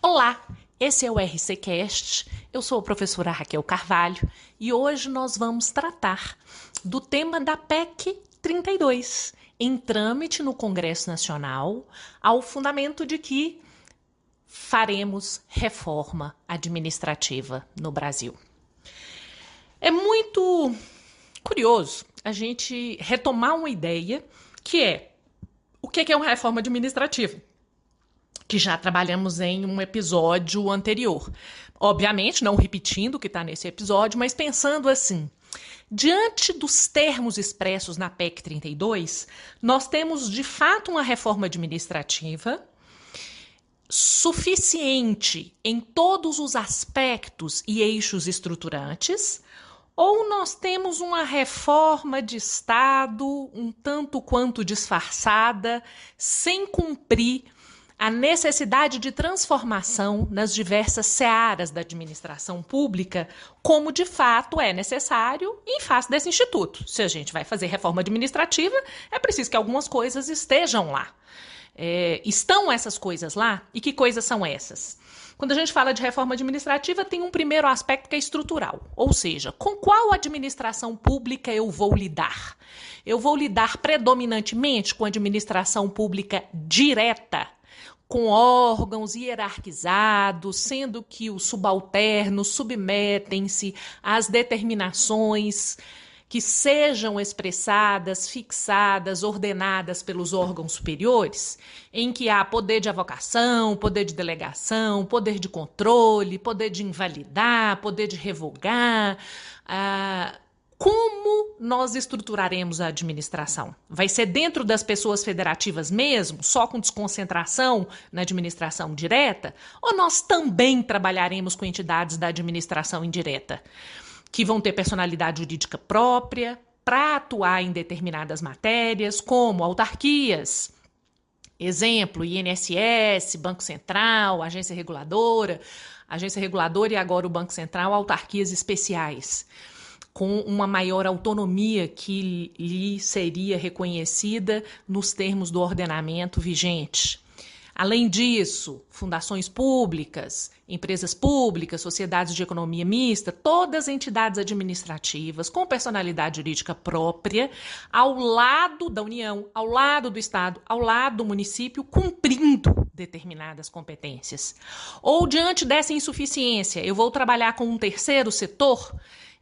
Olá, esse é o RCCast, eu sou a professora Raquel Carvalho e hoje nós vamos tratar do tema da PEC 32, em trâmite no Congresso Nacional, ao fundamento de que faremos reforma administrativa no Brasil. É muito curioso a gente retomar uma ideia que é o que é uma reforma administrativa, que já trabalhamos em um episódio anterior. Obviamente, não repetindo o que está nesse episódio, mas pensando assim, diante dos termos expressos na PEC 32, nós temos de fato uma reforma administrativa suficiente em todos os aspectos e eixos estruturantes, ou nós temos uma reforma de Estado um tanto quanto disfarçada, sem cumprir a necessidade de transformação nas diversas searas da administração pública, como de fato é necessário em face desse instituto. Se a gente vai fazer reforma administrativa, é preciso que algumas coisas estejam lá. Estão essas coisas lá? E que coisas são essas? Quando a gente fala de reforma administrativa, tem um primeiro aspecto que é estrutural, ou seja, com qual administração pública eu vou lidar? Eu vou lidar predominantemente com administração pública direta, com órgãos hierarquizados, sendo que os subalternos submetem-se às determinações que sejam expressadas, fixadas, ordenadas pelos órgãos superiores, em que há poder de avocação, poder de delegação, poder de controle, poder de invalidar, poder de revogar. Como nós estruturaremos a administração? Vai ser dentro das pessoas federativas mesmo, só com desconcentração na administração direta? Ou nós também trabalharemos com entidades da administração indireta, que vão ter personalidade jurídica própria para atuar em determinadas matérias, como autarquias, exemplo, INSS, Banco Central, agência reguladora e agora o Banco Central, autarquias especiais, com uma maior autonomia que lhe seria reconhecida nos termos do ordenamento vigente. Além disso, fundações públicas, empresas públicas, sociedades de economia mista, todas entidades administrativas com personalidade jurídica própria, ao lado da União, ao lado do Estado, ao lado do município, cumprindo determinadas competências. Ou, diante dessa insuficiência, eu vou trabalhar com um terceiro setor,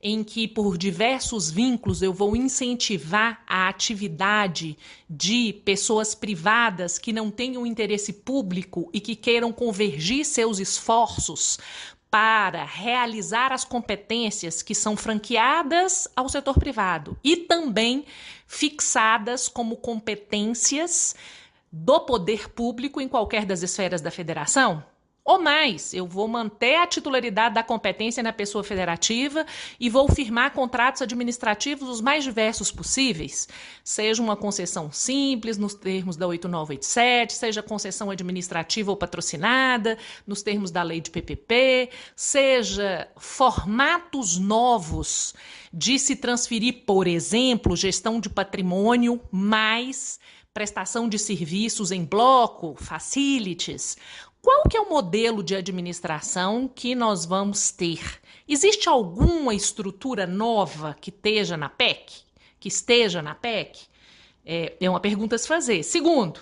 em que, por diversos vínculos, eu vou incentivar a atividade de pessoas privadas que não tenham interesse público e que queiram convergir seus esforços para realizar as competências que são franqueadas ao setor privado e também fixadas como competências do poder público em qualquer das esferas da federação. Ou mais, eu vou manter a titularidade da competência na pessoa federativa e vou firmar contratos administrativos os mais diversos possíveis, seja uma concessão simples, nos termos da 8987, seja concessão administrativa ou patrocinada, nos termos da lei de PPP, seja formatos novos de se transferir, por exemplo, gestão de patrimônio mais prestação de serviços em bloco, facilities. Qual que é o modelo de administração que nós vamos ter? Existe alguma estrutura nova que esteja na PEC? É uma pergunta a se fazer. Segundo,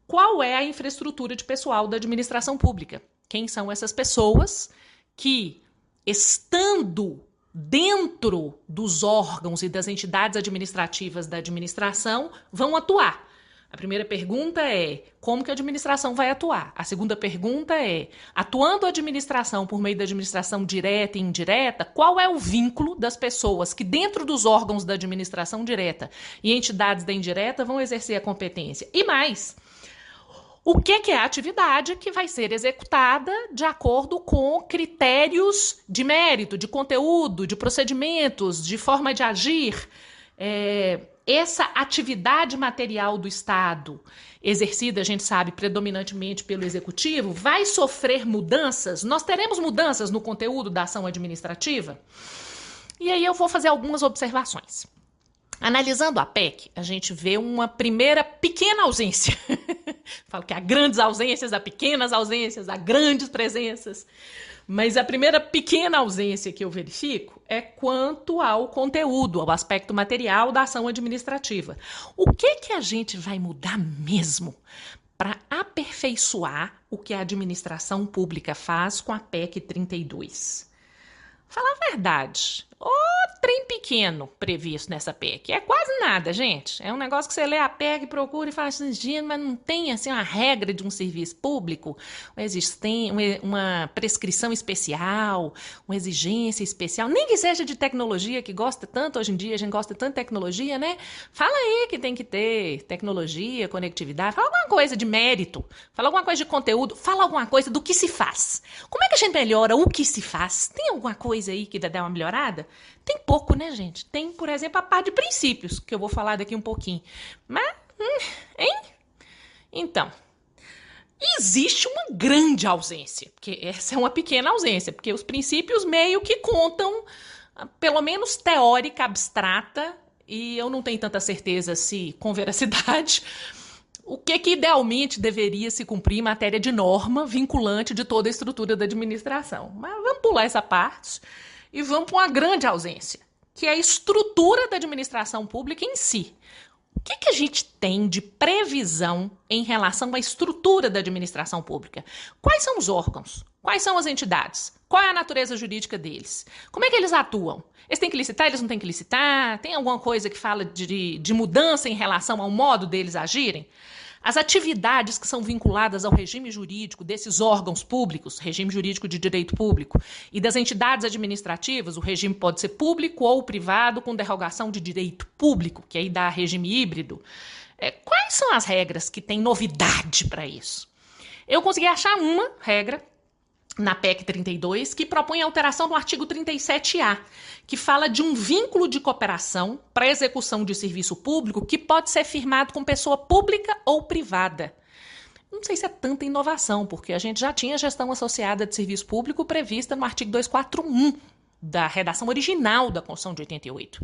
qual é a infraestrutura de pessoal da administração pública? Quem são essas pessoas que, estando dentro dos órgãos e das entidades administrativas da administração, vão atuar? A primeira pergunta é, como que a administração vai atuar? A segunda pergunta é, atuando a administração por meio da administração direta e indireta, qual é o vínculo das pessoas que dentro dos órgãos da administração direta e entidades da indireta vão exercer a competência? E mais, o que é a atividade que vai ser executada de acordo com critérios de mérito, de conteúdo, de procedimentos, de forma de agir? Essa atividade material do Estado, exercida, a gente sabe, predominantemente pelo Executivo, vai sofrer mudanças? Nós teremos mudanças no conteúdo da ação administrativa? E aí eu vou fazer algumas observações. Analisando a PEC, a gente vê uma primeira pequena ausência. Falo que há grandes ausências, há pequenas ausências, há grandes presenças. Mas a primeira pequena ausência que eu verifico é quanto ao conteúdo, ao aspecto material da ação administrativa. O que a gente vai mudar mesmo para aperfeiçoar o que a administração pública faz com a PEC 32? Falar a verdade, o trem pequeno previsto nessa PEC. É quase nada, gente. É um negócio que você lê a PEC, procura e fala assim, gente, mas não tem assim uma regra de um serviço público, uma prescrição especial, uma exigência especial, nem que seja de tecnologia, que gosta tanto hoje em dia, a gente gosta tanto de tecnologia, né? Fala aí que tem que ter tecnologia, conectividade, fala alguma coisa de mérito, fala alguma coisa de conteúdo, fala alguma coisa do que se faz. Como é que a gente melhora o que se faz? Tem alguma coisa aí que dá uma melhorada? Tem pouco, né, gente? Tem, por exemplo, a parte de princípios, que eu vou falar daqui um pouquinho. Mas, hein? Então, existe uma grande ausência, porque essa é uma pequena ausência, porque os princípios meio que contam, pelo menos teórica, abstrata, e eu não tenho tanta certeza se com veracidade, o que idealmente deveria se cumprir em matéria de norma vinculante de toda a estrutura da administração. Mas vamos pular essa parte e vamos para uma grande ausência, que é a estrutura da administração pública em si. O que a gente tem de previsão em relação à estrutura da administração pública? Quais são os órgãos? Quais são as entidades? Qual é a natureza jurídica deles? Como é que eles atuam? Eles têm que licitar, eles não têm que licitar? Tem alguma coisa que fala de mudança em relação ao modo deles agirem? As atividades que são vinculadas ao regime jurídico desses órgãos públicos, regime jurídico de direito público, e das entidades administrativas, o regime pode ser público ou privado com derrogação de direito público, que aí dá regime híbrido. Quais são as regras que têm novidade para isso? Eu consegui achar uma regra na PEC 32, que propõe a alteração no artigo 37A, que fala de um vínculo de cooperação para execução de serviço público que pode ser firmado com pessoa pública ou privada. Não sei se é tanta inovação, porque a gente já tinha gestão associada de serviço público prevista no artigo 241 da redação original da Constituição de 88.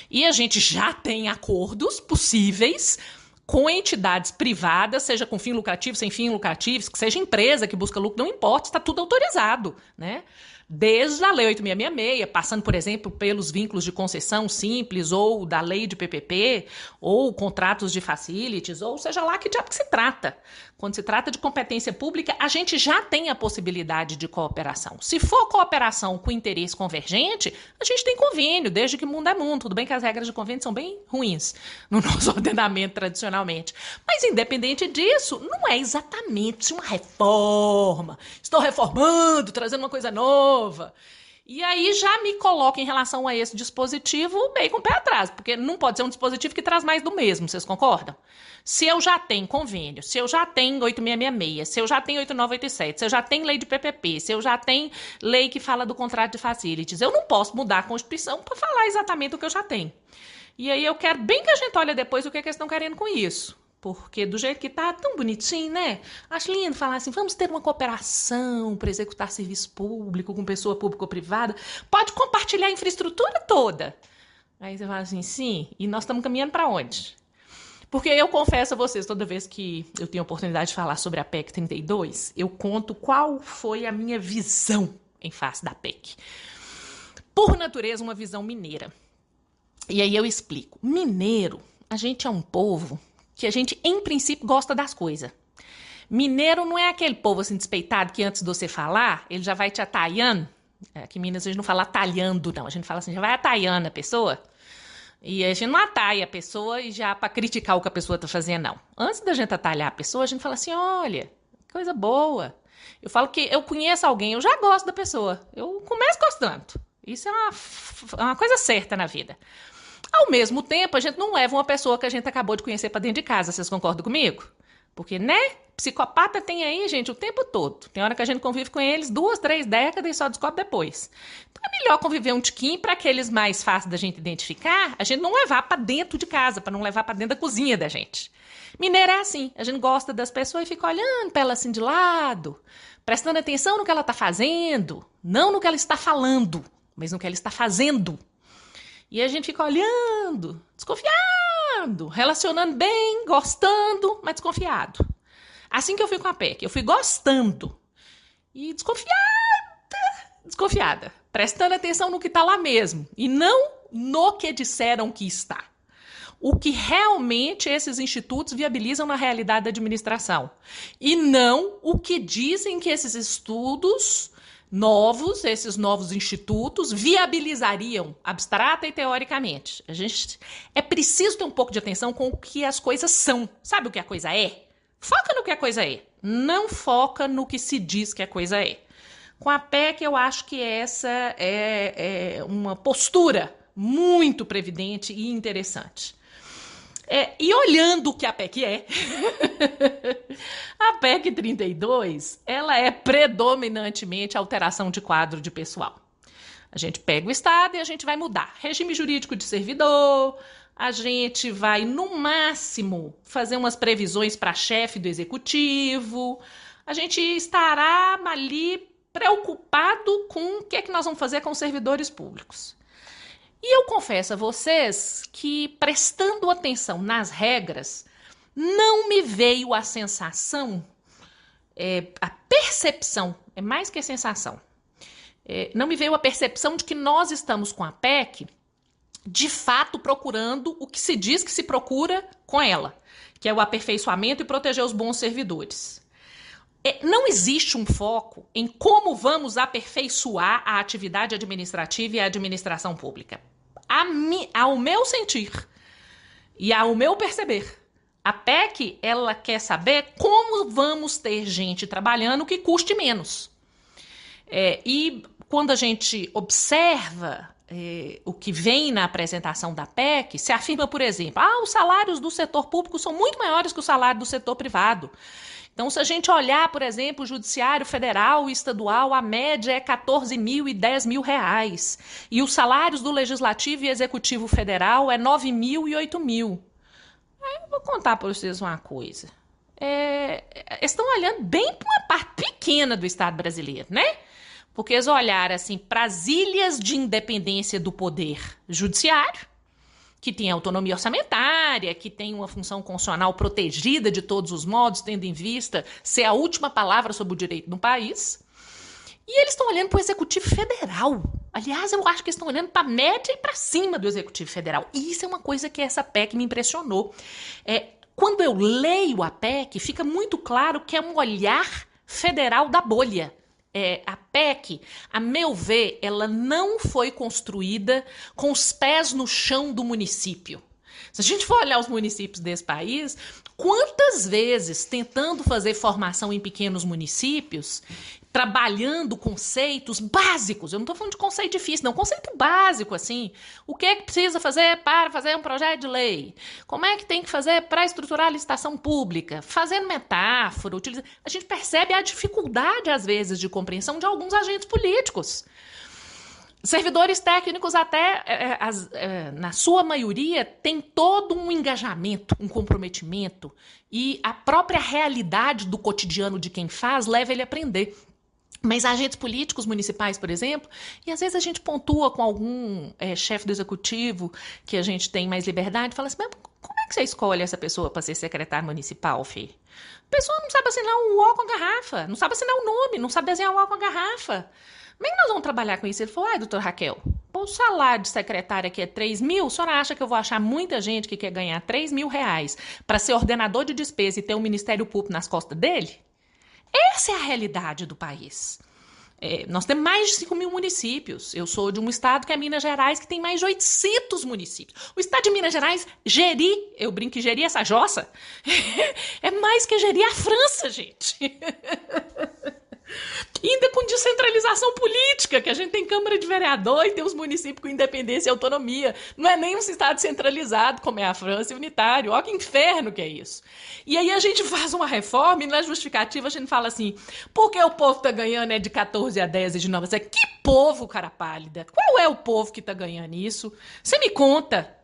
E a gente já tem acordos possíveis com entidades privadas, seja com fim lucrativo, sem fim lucrativo, que seja empresa que busca lucro, não importa, está tudo autorizado, né? Desde a Lei 8666, passando, por exemplo, pelos vínculos de concessão simples, ou da lei de PPP, ou contratos de facilities, ou seja lá que diabo que se trata. Quando se trata de competência pública, a gente já tem a possibilidade de cooperação. Se for cooperação com interesse convergente, a gente tem convênio, desde que mundo é mundo. Tudo bem que as regras de convênio são bem ruins no nosso ordenamento tradicionalmente. Mas, independente disso, não é exatamente uma reforma. Estou reformando, trazendo uma coisa nova. E aí já me coloco em relação a esse dispositivo meio com o pé atrás, porque não pode ser um dispositivo que traz mais do mesmo, vocês concordam? Se eu já tenho convênio, se eu já tenho 8666, se eu já tenho 8987, se eu já tenho lei de PPP, se eu já tenho lei que fala do contrato de facilities, eu não posso mudar a Constituição para falar exatamente o que eu já tenho. E aí eu quero bem que a gente olhe depois o que eles estão querendo com isso. Porque do jeito que tá, tão bonitinho, né? Acho lindo falar assim, vamos ter uma cooperação para executar serviço público com pessoa pública ou privada. Pode compartilhar a infraestrutura toda. Aí você fala assim, sim, e nós estamos caminhando para onde? Porque eu confesso a vocês, toda vez que eu tenho a oportunidade de falar sobre a PEC 32, eu conto qual foi a minha visão em face da PEC. Por natureza, uma visão mineira. E aí eu explico. Mineiro, a gente é um povo que a gente, em princípio, gosta das coisas. Mineiro não é aquele povo assim despeitado que antes de você falar, ele já vai te ataiando. Aqui em Minas a gente não fala atalhando, não. A gente fala assim, já vai ataiando a pessoa. E a gente não ataia a pessoa e já para criticar o que a pessoa está fazendo, não. Antes da gente atalhar a pessoa, a gente fala assim, olha, coisa boa. Eu falo que eu conheço alguém, eu já gosto da pessoa. Eu começo gostando. Isso é uma coisa certa na vida. Ao mesmo tempo, a gente não leva uma pessoa que a gente acabou de conhecer para dentro de casa, vocês concordam comigo? Porque, né? Psicopata tem aí, gente, o tempo todo. Tem hora que a gente convive com eles 2, 3 décadas e só descobre depois. Então é melhor conviver um tiquinho para aqueles mais fáceis da gente identificar, a gente não levar para dentro de casa, para não levar para dentro da cozinha da gente. Mineiro é assim, a gente gosta das pessoas e fica olhando para ela assim de lado, prestando atenção no que ela está fazendo, não no que ela está falando, mas no que ela está fazendo. E a gente fica olhando, desconfiado, relacionando bem, gostando, mas desconfiado. Assim que eu fui com a PEC, eu fui gostando e desconfiada, prestando atenção no que está lá mesmo e não no que disseram que está. O que realmente esses institutos viabilizam na realidade da administração. E não o que dizem que esses estudos novos, esses novos institutos, viabilizariam abstrata e teoricamente. É preciso ter um pouco de atenção com o que as coisas são. Sabe o que a coisa é? Foca no que a coisa é. Não foca no que se diz que a coisa é. Com a PEC, eu acho que essa é uma postura muito previdente e interessante. E olhando o que a PEC é, a PEC 32, ela é predominantemente alteração de quadro de pessoal. A gente pega o Estado e a gente vai mudar regime jurídico de servidor, a gente vai, no máximo, fazer umas previsões para chefe do executivo, a gente estará ali preocupado com o que é que nós vamos fazer com os servidores públicos. E eu confesso a vocês que, prestando atenção nas regras, não me veio a sensação, a percepção, é mais que a sensação, não me veio a percepção de que nós estamos com a PEC, de fato, procurando o que se diz que se procura com ela, que é o aperfeiçoamento e proteger os bons servidores. Não existe um foco em como vamos aperfeiçoar a atividade administrativa e a administração pública. Ao meu sentir e ao meu perceber, a PEC, ela quer saber como vamos ter gente trabalhando que custe menos. E quando a gente observa o que vem na apresentação da PEC, se afirma, por exemplo, os salários do setor público são muito maiores que o salário do setor privado. Então, se a gente olhar, por exemplo, o judiciário federal e estadual, a média é 14 mil e 10 mil reais. E os salários do legislativo e executivo federal é 9 mil e 8 mil. Eu vou contar para vocês uma coisa. Estão olhando bem para uma parte pequena do Estado brasileiro, né? Porque eles olharam assim, para as ilhas de independência do poder judiciário, que tem autonomia orçamentária, que tem uma função constitucional protegida de todos os modos, tendo em vista ser a última palavra sobre o direito no país. E eles estão olhando para o Executivo Federal. Aliás, eu acho que eles estão olhando para a média e para cima do Executivo Federal. E isso é uma coisa que essa PEC me impressionou. Quando eu leio a PEC, fica muito claro que é um olhar federal da bolha. A PEC, a meu ver, ela não foi construída com os pés no chão do município. Se a gente for olhar os municípios desse país, quantas vezes tentando fazer formação em pequenos municípios, trabalhando conceitos básicos, eu não estou falando de conceito difícil, não, conceito básico, assim, o que é que precisa fazer para fazer um projeto de lei, como é que tem que fazer para estruturar a licitação pública, fazendo metáfora, a gente percebe a dificuldade, às vezes, de compreensão de alguns agentes políticos. Servidores técnicos até, na sua maioria, tem todo um engajamento, um comprometimento, e a própria realidade do cotidiano de quem faz leva ele a aprender. Mas agentes políticos municipais, por exemplo, e às vezes a gente pontua com algum chefe do executivo que a gente tem mais liberdade, fala assim, mas como é que você escolhe essa pessoa para ser secretário municipal, filho? A pessoa não sabe assinar um U com a garrafa, não sabe assinar o nome, não sabe desenhar o U com a garrafa. Como é que nós vamos trabalhar com isso? Ele falou, doutora Raquel, o salário de secretária aqui é 3 mil, a senhora acha que eu vou achar muita gente que quer ganhar 3 mil reais para ser ordenador de despesa e ter um Ministério Público nas costas dele? Essa é a realidade do país. Nós temos mais de 5 mil municípios. Eu sou de um estado que é Minas Gerais, que tem mais de 800 municípios. O estado de Minas Gerais, eu brinco que gerir essa jossa, é mais que gerir a França, gente. Ainda com descentralização política, que a gente tem Câmara de Vereador e tem os municípios com independência e autonomia. Não é nem um estado centralizado como é a França e unitário. Olha que inferno que é isso. E aí a gente faz uma reforma e na justificativa a gente fala assim, porque o povo tá ganhando de 14 a 10 e de 9 a 7. Que povo, cara pálida? Qual é o povo que tá ganhando isso? Você me conta.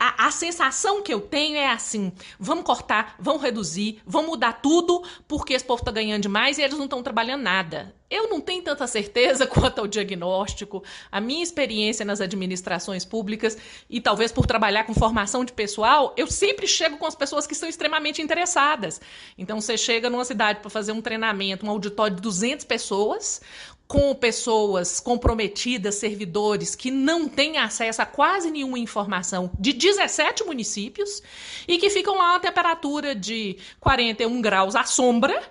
A sensação que eu tenho é assim, vamos cortar, vamos reduzir, vamos mudar tudo porque esse povo está ganhando demais e eles não estão trabalhando nada. Eu não tenho tanta certeza quanto ao diagnóstico. A minha experiência nas administrações públicas e talvez por trabalhar com formação de pessoal, eu sempre chego com as pessoas que são extremamente interessadas. Então você chega numa cidade para fazer um treinamento, um auditório de 200 pessoas, com pessoas comprometidas, servidores que não têm acesso a quase nenhuma informação de 17 municípios e que ficam lá a uma temperatura de 41 graus à sombra,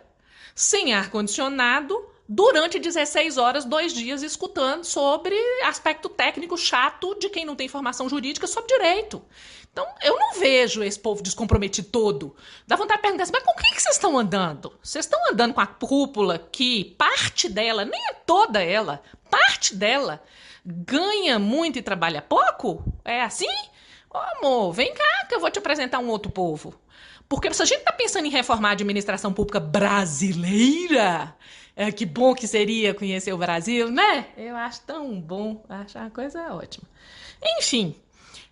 sem ar-condicionado, durante 16 horas, 2 dias, escutando sobre aspecto técnico chato de quem não tem formação jurídica sobre direito. Então, eu não vejo esse povo descomprometido todo. Dá vontade de perguntar assim, mas com quem que vocês estão andando? Vocês estão andando com a cúpula que parte dela, nem é toda ela, parte dela ganha muito e trabalha pouco? É assim? Ô, amor, vem cá que eu vou te apresentar um outro povo. Porque se a gente tá pensando em reformar a administração pública brasileira, que bom que seria conhecer o Brasil, né? Eu acho tão bom, acho uma coisa ótima. Enfim,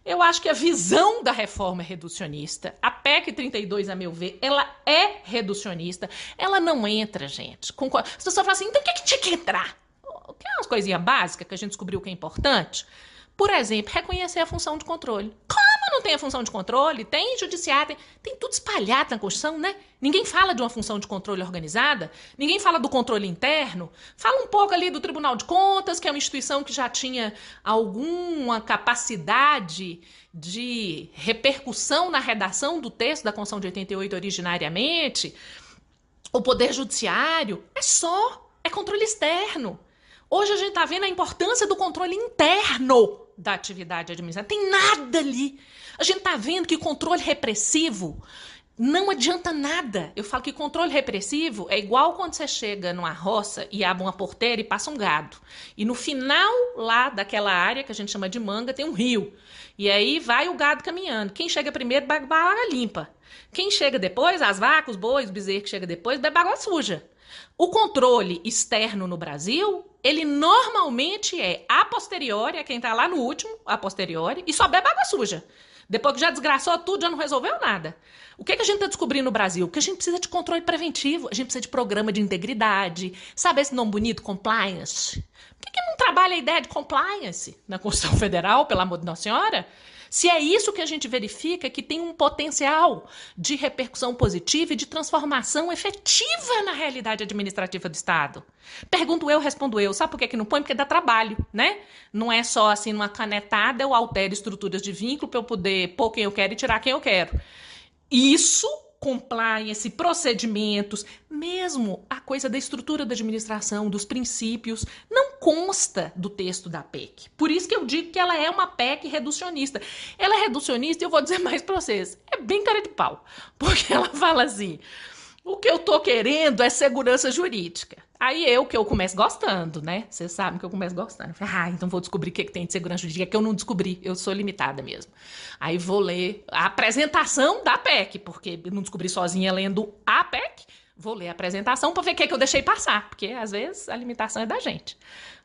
eu acho que a visão da reforma é reducionista. A PEC 32, a meu ver, ela é reducionista. Ela não entra, gente. As pessoas falam assim, então o que tinha que entrar? Que é umas coisinhas básicas que a gente descobriu que é importante. Por exemplo, reconhecer a função de controle. Como não tem a função de controle? Tem judiciário, tem tudo espalhado na Constituição, né? Ninguém fala de uma função de controle organizada, ninguém fala do controle interno, fala um pouco ali do Tribunal de Contas, que é uma instituição que já tinha alguma capacidade de repercussão na redação do texto da Constituição de 88 originariamente. O Poder Judiciário é controle externo. Hoje a gente está vendo a importância do controle interno da atividade administrativa. Tem nada ali. A gente está vendo que controle repressivo não adianta nada. Eu falo que controle repressivo é igual quando você chega numa roça e abre uma porteira e passa um gado. E no final lá daquela área que a gente chama de manga tem um rio. E aí vai o gado caminhando. Quem chega primeiro bebe água limpa. Quem chega depois, as vacas, os bois, os bezerros que chega depois, bebe água suja. O controle externo no Brasil, ele normalmente é a posteriori, é quem tá lá no último, a posteriori, e só bebe água suja. Depois que já desgraçou tudo, já não resolveu nada. O que a gente tá descobrindo no Brasil? Que a gente precisa de controle preventivo, a gente precisa de programa de integridade, sabe esse nome bonito, compliance? Por que não trabalha a ideia de compliance na Constituição Federal, pelo amor de Nossa Senhora? Se é isso que a gente verifica, que tem um potencial de repercussão positiva e de transformação efetiva na realidade administrativa do Estado. Pergunto eu, respondo eu. Sabe por que não põe? Porque dá trabalho, né? Não é só assim, numa canetada eu altero estruturas de vínculo para eu poder pôr quem eu quero e tirar quem eu quero. Isso, compliance, procedimentos, mesmo a coisa da estrutura da administração, dos princípios, não consta do texto da PEC. Por isso que eu digo que ela é uma PEC reducionista. Ela é reducionista e eu vou dizer mais para vocês. É bem cara de pau. Porque ela fala assim, o que eu tô querendo é segurança jurídica. Aí que eu começo gostando, né? Vocês sabem que eu começo gostando. Então vou descobrir o que tem de segurança jurídica, que eu não descobri. Eu sou limitada mesmo. Aí vou ler a apresentação da PEC, porque eu não descobri sozinha lendo a PEC. Vou ler a apresentação para ver o que eu deixei passar, porque às vezes a limitação é da gente.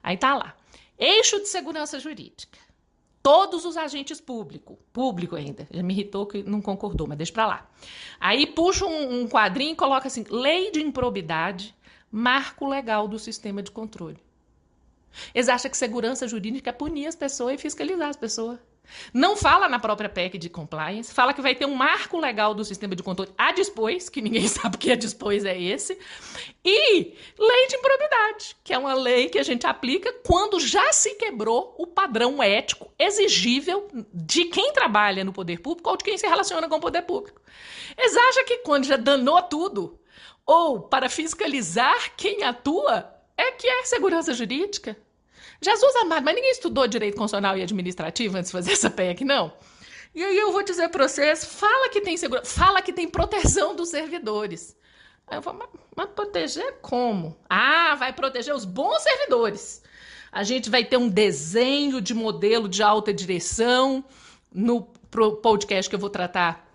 Aí tá lá. Eixo de segurança jurídica. Todos os agentes público ainda. Já me irritou que não concordou, mas deixa pra lá. Aí puxa um quadrinho e coloca assim, lei de improbidade, marco legal do sistema de controle. Eles acham que segurança jurídica é punir as pessoas e fiscalizar as pessoas. Não fala na própria PEC de compliance, fala que vai ter um marco legal do sistema de controle a dispôs, que ninguém sabe que a dispôs é esse, e lei de improbidade, que é uma lei que a gente aplica quando já se quebrou o padrão ético exigível de quem trabalha no poder público ou de quem se relaciona com o poder público. Eles acham que quando já danou tudo, ou para fiscalizar quem atua, é que é segurança jurídica. Jesus amado, mas ninguém estudou direito constitucional e administrativo antes de fazer essa PEC, não? E aí eu vou dizer para vocês, fala que tem segurança, fala que tem proteção dos servidores. Aí eu falo, mas proteger como? Ah, vai proteger os bons servidores. A gente vai ter um desenho de modelo de alta direção no podcast que eu vou tratar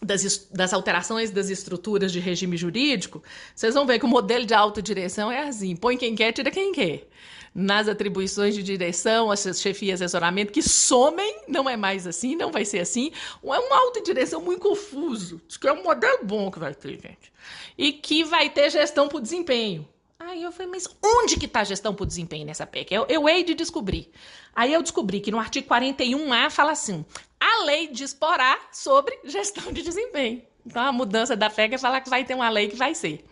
das alterações das estruturas de regime jurídico, vocês vão ver que o modelo de autodireção é assim: põe quem quer, tira quem quer. Nas atribuições de direção, as chefia e assessoramento, que somem, não é mais assim, não vai ser assim. É uma autodireção muito confuso. Diz que é um modelo bom que vai ter, gente. E que vai ter gestão por desempenho. Aí eu falei, mas onde que está a gestão por desempenho nessa PEC? Eu hei de descobrir. Aí eu descobri que no artigo 41A fala assim: a lei disporá sobre gestão de desempenho. Então a mudança da PEC é falar que vai ter uma lei que vai ser.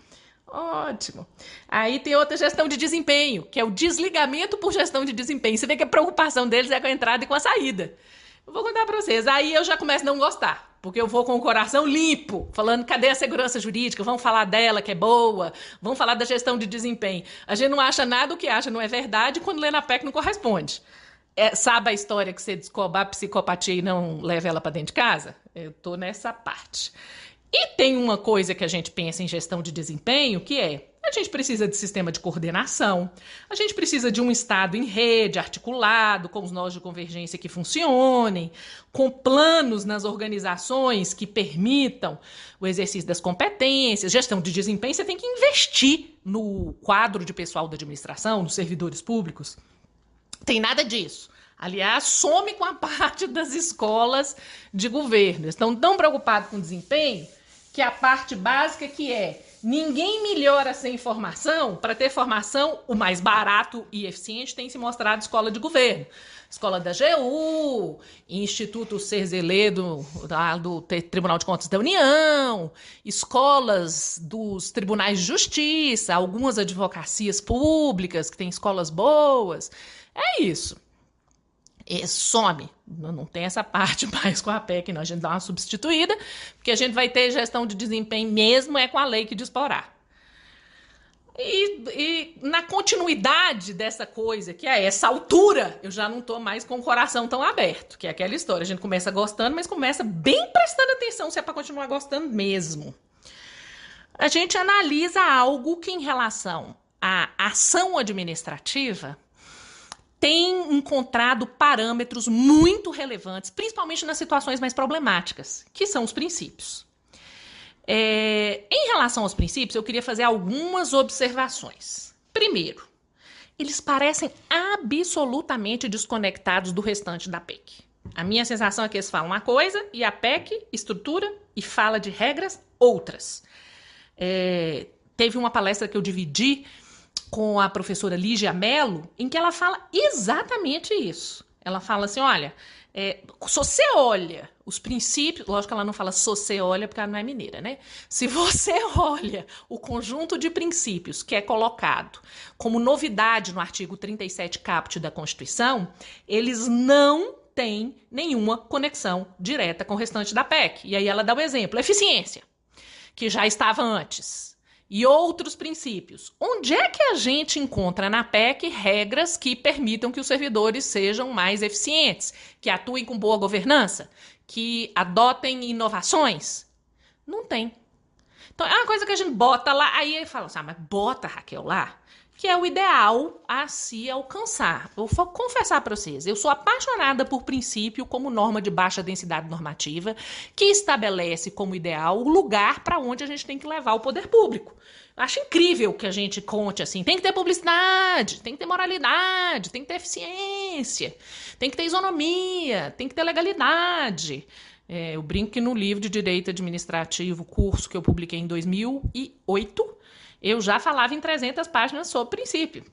Ótimo. Aí tem outra gestão de desempenho, que é o desligamento por gestão de desempenho. Você vê que a preocupação deles é com a entrada e com a saída. Eu vou contar para vocês. Aí eu já começo a não gostar, porque eu vou com o coração limpo, falando cadê a segurança jurídica, vamos falar dela que é boa, vamos falar da gestão de desempenho. A gente não acha nada, o que acha não é verdade, quando lê na PEC não corresponde. Sabe a história que você descobre a psicopatia e não leva ela para dentro de casa? Eu tô nessa parte. E tem uma coisa que a gente pensa em gestão de desempenho, que é: a gente precisa de sistema de coordenação, a gente precisa de um Estado em rede, articulado, com os nós de convergência que funcionem, com planos nas organizações que permitam o exercício das competências. Gestão de desempenho, você tem que investir no quadro de pessoal da administração, nos servidores públicos. Tem nada disso. Aliás, some com a parte das escolas de governo. Eles estão tão preocupados com o desempenho que a parte básica, que é: ninguém melhora sem formação. Para ter formação, o mais barato e eficiente tem se mostrado escola de governo. Escola da AGU, Instituto Serzelê do Tribunal de Contas da União, escolas dos tribunais de justiça, algumas advocacias públicas que têm escolas boas. É isso. E some. Não tem essa parte mais com a PEC, não. A gente dá uma substituída, porque a gente vai ter gestão de desempenho mesmo com a lei que disporá. E na continuidade dessa coisa, que é essa altura, eu já não estou mais com o coração tão aberto, que é aquela história. A gente começa gostando, mas começa bem prestando atenção se é para continuar gostando mesmo. A gente analisa algo que, em relação à ação administrativa, tem encontrado parâmetros muito relevantes, principalmente nas situações mais problemáticas, que são os princípios. Em relação aos princípios, eu queria fazer algumas observações. Primeiro, eles parecem absolutamente desconectados do restante da PEC. A minha sensação é que eles falam uma coisa e a PEC estrutura e fala de regras outras. Teve uma palestra que eu dividi com a professora Lígia Mello, em que ela fala exatamente isso. Ela fala assim, olha, se você olha os princípios, lógico que ela não fala se você olha porque ela não é mineira, né? Se você olha o conjunto de princípios que é colocado como novidade no artigo 37 caput da Constituição, eles não têm nenhuma conexão direta com o restante da PEC. E aí ela dá o exemplo, eficiência, que já estava antes. E outros princípios. Onde é que a gente encontra na PEC regras que permitam que os servidores sejam mais eficientes, que atuem com boa governança, que adotem inovações? Não tem. Então, é uma coisa que a gente bota lá, aí fala assim, mas bota, Raquel, lá, que é o ideal a se alcançar. Eu vou confessar para vocês, eu sou apaixonada por princípio como norma de baixa densidade normativa, que estabelece como ideal o lugar para onde a gente tem que levar o poder público. Eu acho incrível que a gente conte assim, tem que ter publicidade, tem que ter moralidade, tem que ter eficiência, tem que ter isonomia, tem que ter legalidade. Eu brinco que no livro de Direito Administrativo, curso que eu publiquei em 2008, eu já falava em 300 páginas sobre princípio.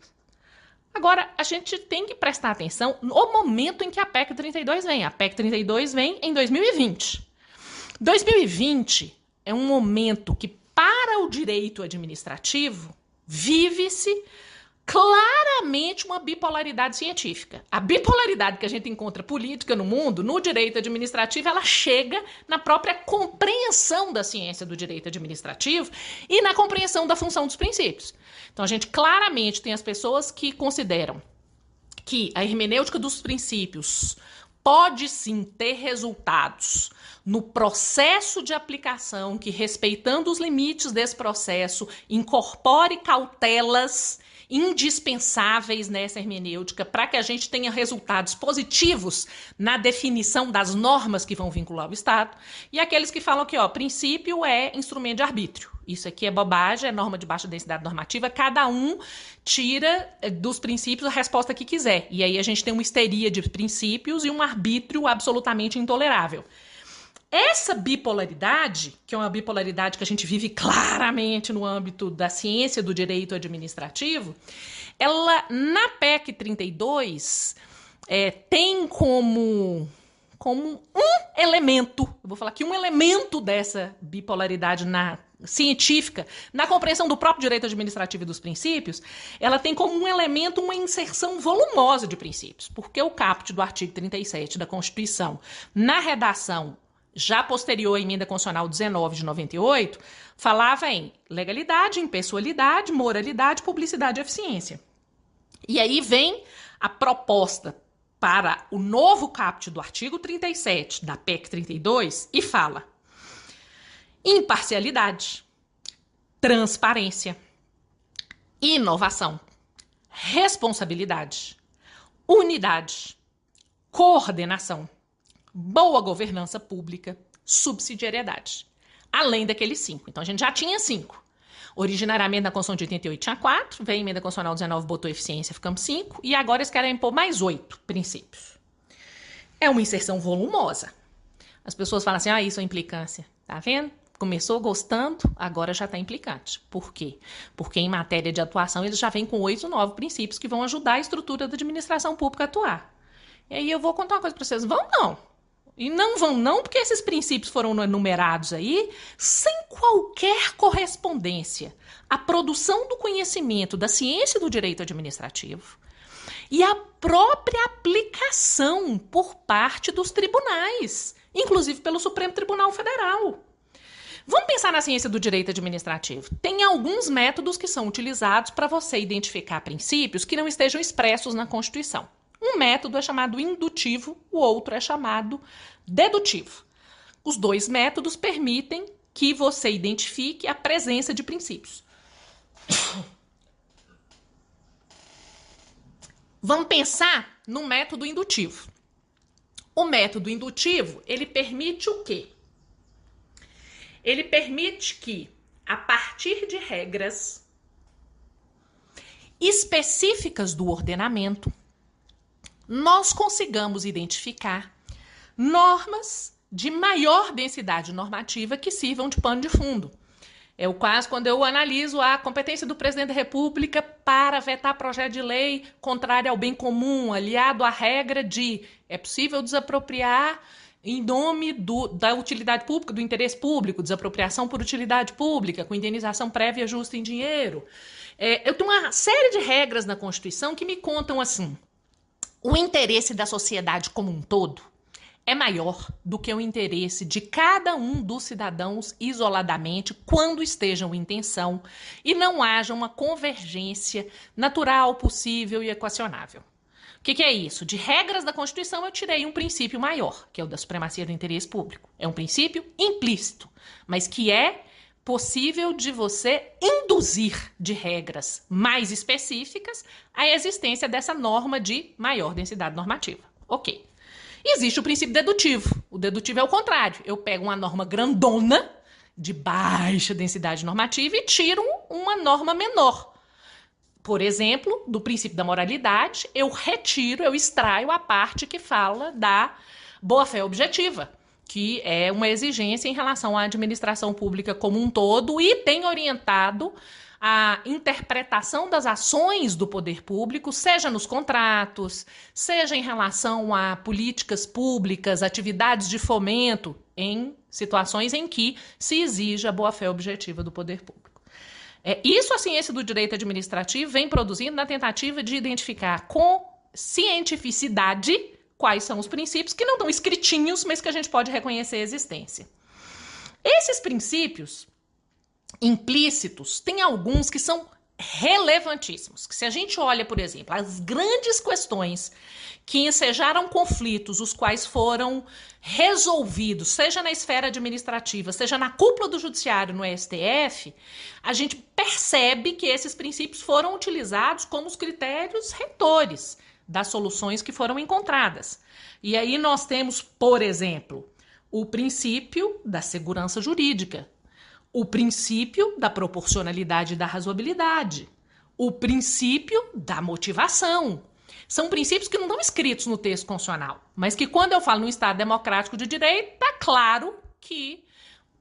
Agora, a gente tem que prestar atenção no momento em que a PEC 32 vem. A PEC 32 vem em 2020. 2020 é um momento que, para o direito administrativo, vive-se claramente uma bipolaridade científica. A bipolaridade que a gente encontra política no mundo, no direito administrativo, ela chega na própria compreensão da ciência do direito administrativo e na compreensão da função dos princípios. Então, a gente claramente tem as pessoas que consideram que a hermenêutica dos princípios pode sim ter resultados no processo de aplicação que, respeitando os limites desse processo, incorpore cautelas indispensáveis nessa hermenêutica para que a gente tenha resultados positivos na definição das normas que vão vincular o Estado, e aqueles que falam que, princípio é instrumento de arbítrio. Isso aqui é bobagem, é norma de baixa densidade normativa, cada um tira dos princípios a resposta que quiser. E aí a gente tem uma histeria de princípios e um arbítrio absolutamente intolerável. Essa bipolaridade, que é uma bipolaridade que a gente vive claramente no âmbito da ciência do direito administrativo, ela, na PEC 32, tem como um elemento, eu vou falar aqui, um elemento dessa bipolaridade científica, na compreensão do próprio direito administrativo e dos princípios, ela tem como um elemento uma inserção volumosa de princípios, porque o caput do artigo 37 da Constituição, na redação já posterior à emenda constitucional 19 de 98, falava em legalidade, impessoalidade, moralidade, publicidade e eficiência. E aí vem a proposta para o novo caput do artigo 37 da PEC 32 e fala: imparcialidade, transparência, inovação, responsabilidade, unidade, coordenação, boa governança pública, subsidiariedade. Além daqueles 5. Então, a gente já tinha 5. Originariamente, na Constituição de 88 tinha 4, veio a emenda constitucional 19, botou eficiência, ficamos 5, e agora eles querem impor mais 8 princípios. É uma inserção volumosa. As pessoas falam assim, isso é implicância. Tá vendo? Começou gostando, agora já está implicante. Por quê? Porque em matéria de atuação, eles já vêm com 8 ou 9 princípios que vão ajudar a estrutura da administração pública a atuar. E aí eu vou contar uma coisa para vocês. Vão não. E não vão não, porque esses princípios foram enumerados aí sem qualquer correspondência à produção do conhecimento da ciência do direito administrativo e à própria aplicação por parte dos tribunais, inclusive pelo Supremo Tribunal Federal. Vamos pensar na ciência do direito administrativo. Tem alguns métodos que são utilizados para você identificar princípios que não estejam expressos na Constituição. Um método é chamado indutivo, o outro é chamado dedutivo. Os dois métodos permitem que você identifique a presença de princípios. Vamos pensar no método indutivo. O método indutivo, ele permite o quê? Ele permite que, a partir de regras específicas do ordenamento, nós consigamos identificar normas de maior densidade normativa que sirvam de pano de fundo. É o caso quando eu analiso a competência do presidente da República para vetar projeto de lei contrário ao bem comum, aliado à regra de é possível desapropriar em nome da utilidade pública, do interesse público, desapropriação por utilidade pública, com indenização prévia justa em dinheiro. Eu tenho uma série de regras na Constituição que me contam assim: o interesse da sociedade como um todo é maior do que o interesse de cada um dos cidadãos isoladamente quando estejam em tensão e não haja uma convergência natural, possível e equacionável. O que é isso? De regras da Constituição eu tirei um princípio maior, que é o da supremacia do interesse público. É um princípio implícito, mas que é possível de você induzir de regras mais específicas a existência dessa norma de maior densidade normativa. Ok. Existe o princípio dedutivo. O dedutivo é o contrário. Eu pego uma norma grandona, de baixa densidade normativa, e tiro uma norma menor. Por exemplo, do princípio da moralidade, eu extraio a parte que fala da boa-fé objetiva, que é uma exigência em relação à administração pública como um todo e tem orientado a interpretação das ações do poder público, seja nos contratos, seja em relação a políticas públicas, atividades de fomento, em situações em que se exige a boa-fé objetiva do poder público. Isso a ciência do direito administrativo vem produzindo na tentativa de identificar com cientificidade quais são os princípios que não estão escritinhos, mas que a gente pode reconhecer a existência. Esses princípios implícitos, tem alguns que são relevantíssimos. Que se a gente olha, por exemplo, as grandes questões que ensejaram conflitos, os quais foram resolvidos, seja na esfera administrativa, seja na cúpula do judiciário no STF, a gente percebe que esses princípios foram utilizados como os critérios retores das soluções que foram encontradas. E aí nós temos, por exemplo, o princípio da segurança jurídica, o princípio da proporcionalidade e da razoabilidade, o princípio da motivação. São princípios que não estão escritos no texto constitucional, mas que quando eu falo no Estado democrático de direito, está claro que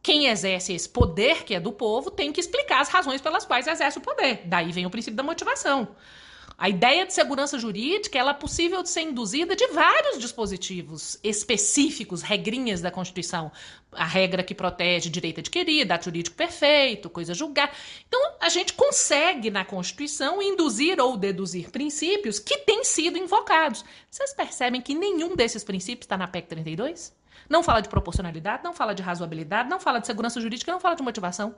quem exerce esse poder, que é do povo, tem que explicar as razões pelas quais exerce o poder. Daí vem o princípio da motivação. A ideia de segurança jurídica ela é possível de ser induzida de vários dispositivos específicos, regrinhas da Constituição. A regra que protege direito adquirido, ato jurídico perfeito, coisa julgada. Então, a gente consegue na Constituição induzir ou deduzir princípios que têm sido invocados. Vocês percebem que nenhum desses princípios está na PEC 32? Não fala de proporcionalidade, não fala de razoabilidade, não fala de segurança jurídica, não fala de motivação.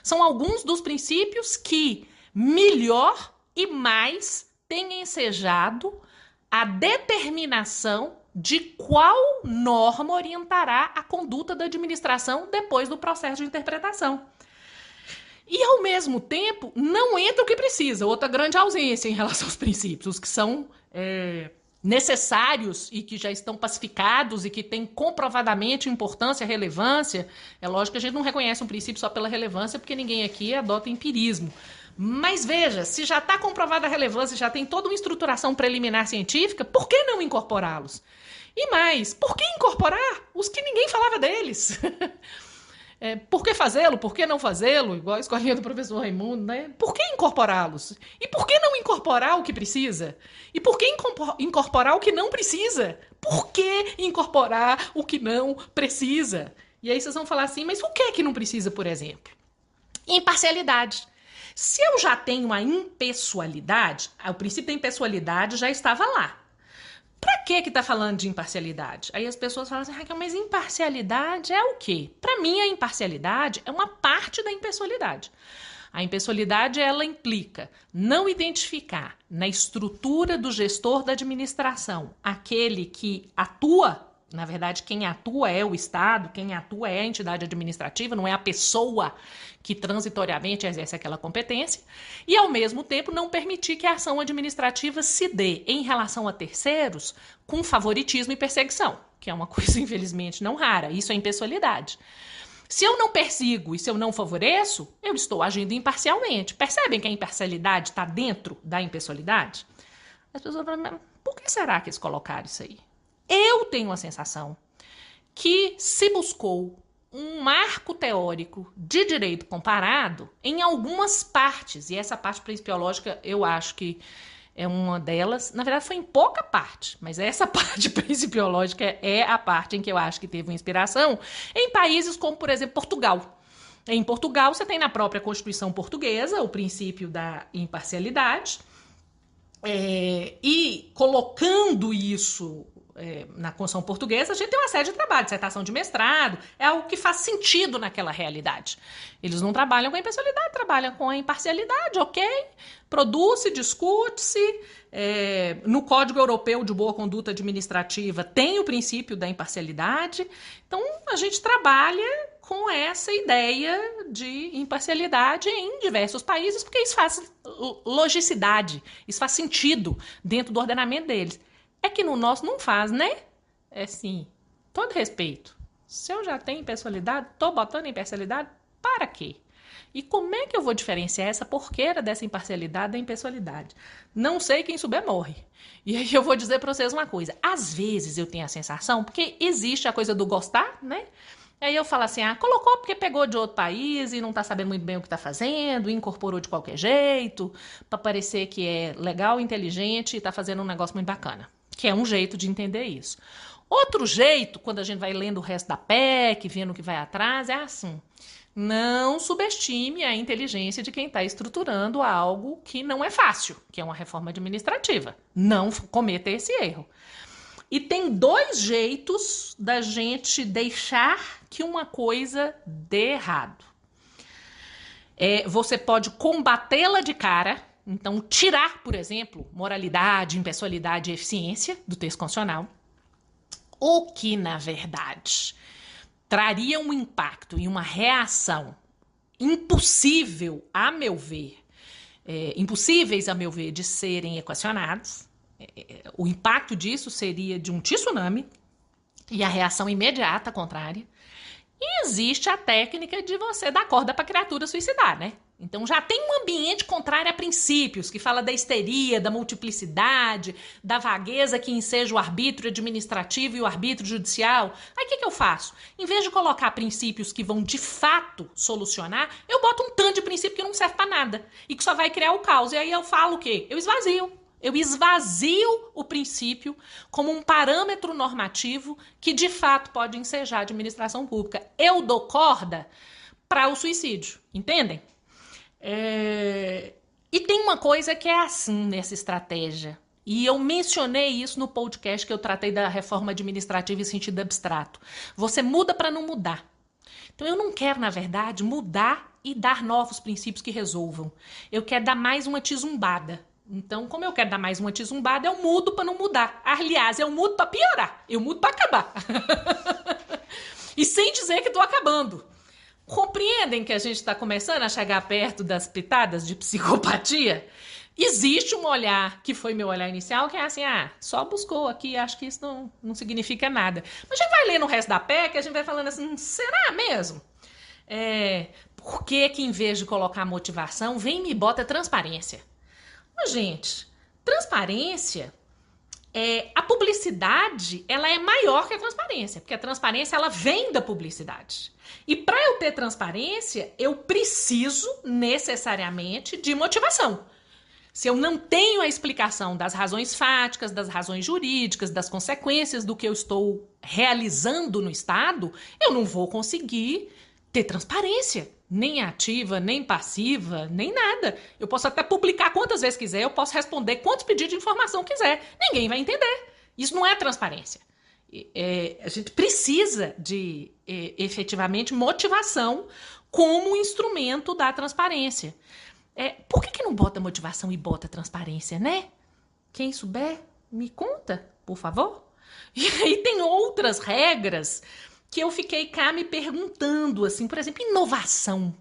São alguns dos princípios que melhor e mais tem ensejado a determinação de qual norma orientará a conduta da administração depois do processo de interpretação. E, ao mesmo tempo, não entra o que precisa. Outra grande ausência em relação aos princípios, os que são necessários e que já estão pacificados e que têm comprovadamente importância, relevância. É lógico que a gente não reconhece um princípio só pela relevância, porque ninguém aqui adota empirismo. Mas veja, se já está comprovada a relevância, já tem toda uma estruturação preliminar científica, por que não incorporá-los? E mais, por que incorporar os que ninguém falava deles? Por que fazê-lo? Por que não fazê-lo? Igual a escolinha do professor Raimundo, né? Por que incorporá-los? E por que não incorporar o que precisa? E por que incorporar o que não precisa? Por que incorporar o que não precisa? E aí vocês vão falar assim, mas o que é que não precisa, por exemplo? Imparcialidade. Se eu já tenho a impessoalidade, o princípio da impessoalidade já estava lá. Pra que está falando de imparcialidade? Aí as pessoas falam assim, Raquel, mas imparcialidade é o quê? Para mim, a imparcialidade é uma parte da impessoalidade. A impessoalidade, ela implica não identificar na estrutura do gestor da administração aquele que atua. Na verdade, quem atua é o Estado, quem atua é a entidade administrativa, não é a pessoa que transitoriamente exerce aquela competência, e, ao mesmo tempo, não permitir que a ação administrativa se dê em relação a terceiros com favoritismo e perseguição, que é uma coisa, infelizmente, não rara. Isso é impessoalidade. Se eu não persigo e se eu não favoreço, eu estou agindo imparcialmente. Percebem que a imparcialidade está dentro da impessoalidade? As pessoas falam, por que será que eles colocaram isso aí? Eu tenho a sensação que se buscou um marco teórico de direito comparado em algumas partes, e essa parte principiológica eu acho que é uma delas, na verdade foi em pouca parte, mas essa parte principiológica é a parte em que eu acho que teve uma inspiração em países como, por exemplo, Portugal. Em Portugal você tem na própria Constituição portuguesa o princípio da imparcialidade, e colocando isso na Constituição Portuguesa, a gente tem uma série de trabalhos, dissertação de mestrado, é algo que faz sentido naquela realidade. Eles não trabalham com a impessoalidade, trabalham com a imparcialidade, ok? Produz-se, discute-se. No Código Europeu de Boa Conduta Administrativa tem o princípio da imparcialidade. Então, a gente trabalha com essa ideia de imparcialidade em diversos países, porque isso faz logicidade, isso faz sentido dentro do ordenamento deles. É que no nosso não faz, né? É assim, todo respeito. Se eu já tenho impessoalidade, tô botando imparcialidade, para quê? E como é que eu vou diferenciar essa porqueira dessa imparcialidade da impessoalidade? Não sei, quem souber morre. E aí eu vou dizer para vocês uma coisa. Às vezes eu tenho a sensação, porque existe a coisa do gostar, né? Aí eu falo assim, colocou porque pegou de outro país e não tá sabendo muito bem o que tá fazendo, incorporou de qualquer jeito, para parecer que é legal, inteligente e tá fazendo um negócio muito bacana. Que é um jeito de entender isso. Outro jeito, quando a gente vai lendo o resto da PEC, vendo o que vai atrás, é assim. Não subestime a inteligência de quem está estruturando algo que não é fácil, que é uma reforma administrativa. Não cometa esse erro. E tem dois jeitos da gente deixar que uma coisa dê errado. Você pode combatê-la de cara, então tirar, por exemplo, moralidade, impessoalidade e eficiência do texto constitucional, o que, na verdade, traria um impacto e uma reação impossíveis, a meu ver, de serem equacionados. O impacto disso seria de um tsunami e a reação imediata contrária. E existe a técnica de você dar corda para a criatura suicidar, né? Então já tem um ambiente contrário a princípios, que fala da histeria, da multiplicidade, da vagueza que enseja o arbítrio administrativo e o arbítrio judicial. Aí o que eu faço? Em vez de colocar princípios que vão de fato solucionar, eu boto um tanto de princípio que não serve para nada e que só vai criar o caos. E aí eu falo o quê? Eu esvazio o princípio como um parâmetro normativo que de fato pode ensejar a administração pública. Eu dou corda para o suicídio, entendem? E tem uma coisa que é assim nessa estratégia, e eu mencionei isso no podcast que eu tratei da reforma administrativa em sentido abstrato. Você muda para não mudar. Então eu não quero, na verdade, mudar e dar novos princípios que resolvam. Eu quero dar mais uma tizumbada. Então, como eu quero dar mais uma tizumbada, eu mudo para não mudar. Aliás, eu mudo para piorar. Eu mudo para acabar. E sem dizer que estou acabando. Compreendem que a gente está começando a chegar perto das pitadas de psicopatia? Existe um olhar, que foi meu olhar inicial, que é assim, só buscou aqui, acho que isso não significa nada. Mas a gente vai lendo o resto da PEC, a gente vai falando assim, será mesmo? Por que que em vez de colocar motivação, vem e me bota transparência? Mas, gente, transparência... a publicidade, ela é maior que a transparência, porque a transparência, ela vem da publicidade. E para eu ter transparência, eu preciso necessariamente de motivação. Se eu não tenho a explicação das razões fáticas, das razões jurídicas, das consequências do que eu estou realizando no Estado, eu não vou conseguir ter transparência. Nem ativa, nem passiva, nem nada. Eu posso até publicar quantas vezes quiser, eu posso responder quantos pedidos de informação quiser. Ninguém vai entender. Isso não é transparência. A gente precisa de, efetivamente, motivação como instrumento da transparência. Por que não bota motivação e bota transparência, né? Quem souber, me conta, por favor. E aí tem outras regras que eu fiquei cá me perguntando, assim, por exemplo, inovação.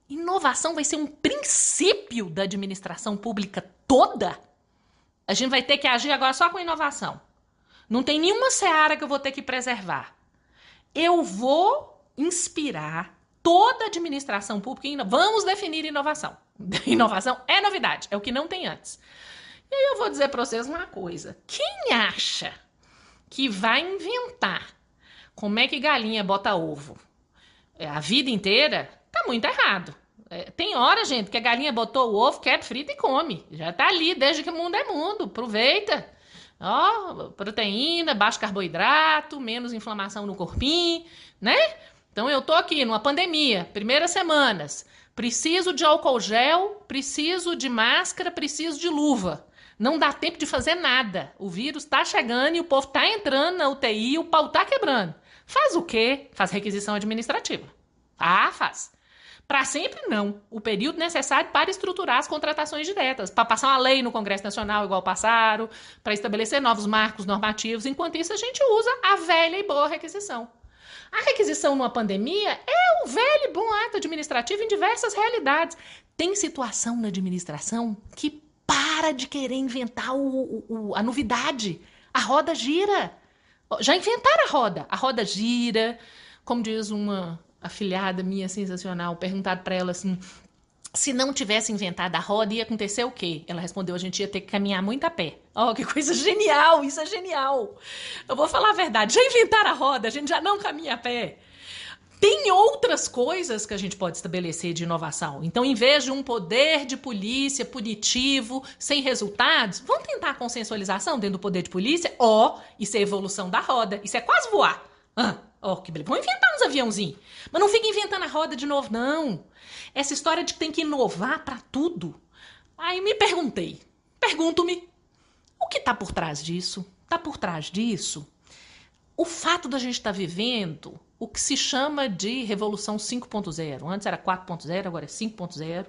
Inovação vai ser um princípio da administração pública toda? A gente vai ter que agir agora só com inovação. Não tem nenhuma seara que eu vou ter que preservar. Eu vou inspirar toda a administração pública. Vamos definir inovação. Inovação é novidade, é o que não tem antes. E aí eu vou dizer para vocês uma coisa. Quem acha que vai inventar como é que galinha bota ovo a vida inteira, tá muito errado. Tem hora, gente, que a galinha botou o ovo, quebra, frita e come. Já tá ali, desde que o mundo é mundo. Aproveita. Proteína, baixo carboidrato, menos inflamação no corpinho, né? Então eu tô aqui numa pandemia, primeiras semanas. Preciso de álcool gel, preciso de máscara, preciso de luva. Não dá tempo de fazer nada. O vírus tá chegando e o povo tá entrando na UTI e o pau tá quebrando. Faz o quê? Faz requisição administrativa. Faz. Para sempre, não. O período necessário para estruturar as contratações diretas, para passar uma lei no Congresso Nacional igual passaram, para estabelecer novos marcos normativos. Enquanto isso, a gente usa a velha e boa requisição. A requisição numa pandemia é um velho e bom ato administrativo em diversas realidades. Tem situação na administração que para de querer inventar a novidade. A roda gira. Já inventaram a roda gira. Como diz uma afilhada minha sensacional, perguntado para ela assim, se não tivesse inventado a roda, ia acontecer o quê? Ela respondeu, a gente ia ter que caminhar muito a pé. Que coisa genial, isso é genial. Eu vou falar a verdade, já inventaram a roda, a gente já não caminha a pé. Tem outras coisas que a gente pode estabelecer de inovação. Então, em vez de um poder de polícia punitivo, sem resultados, vamos tentar a consensualização dentro do poder de polícia? Isso é evolução da roda, isso é quase voar. Que beleza. Vamos inventar uns aviãozinhos. Mas não fica inventando a roda de novo, não. Essa história de que tem que inovar para tudo. Aí me pergunto-me, o que está por trás disso? Está por trás disso o fato da gente estar vivendo o que se chama de Revolução 5.0, antes era 4.0, agora é 5.0,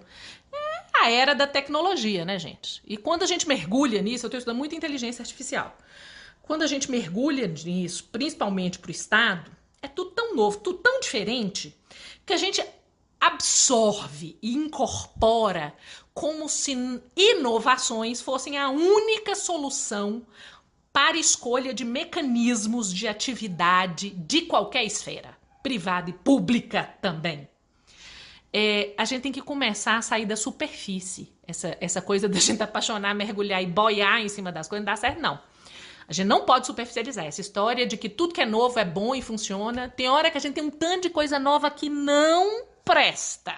é a era da tecnologia, né, gente? E quando a gente mergulha nisso, eu estou estudando muito inteligência artificial, quando a gente mergulha nisso, principalmente para o Estado, é tudo tão novo, tudo tão diferente, que a gente absorve e incorpora como se inovações fossem a única solução para escolha de mecanismos de atividade de qualquer esfera, privada e pública também. A gente tem que começar a sair da superfície. Essa coisa da gente apaixonar, mergulhar e boiar em cima das coisas não dá certo, não. A gente não pode superficializar. Essa história de que tudo que é novo é bom e funciona. Tem hora que a gente tem um tanto de coisa nova que não presta.